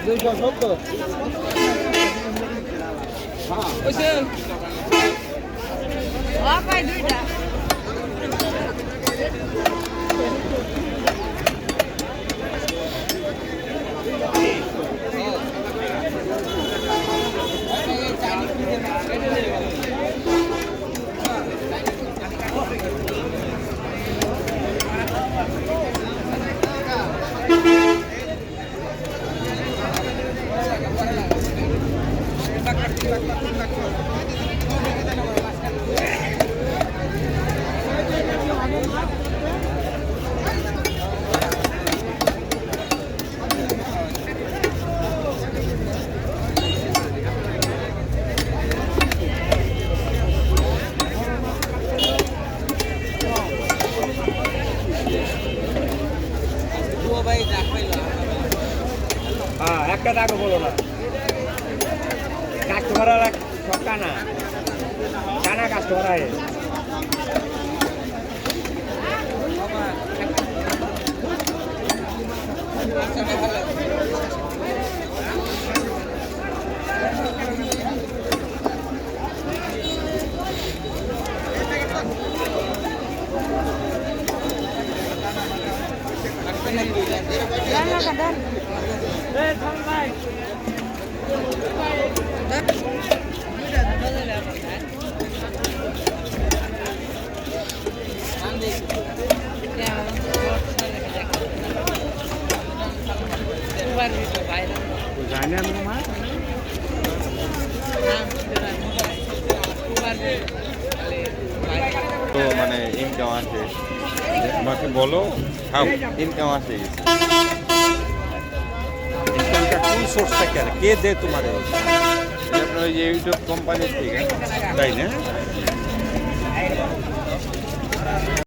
270 হ্যাঁ ওইছে পাই দুইটা হ্যাঁ একটা টাকা বলো না কাস্টমার সব কানা কানা কাস্টমার আয় জানি আমি মা তো মানে ইনকাম আছে আমাকে বলো খাও ইনকাম আছে ইনকামটা কোন সোর্স থেকে কে দে তোমার আপনার ওই যে ইউটিউব কোম্পানি থেকে তাই না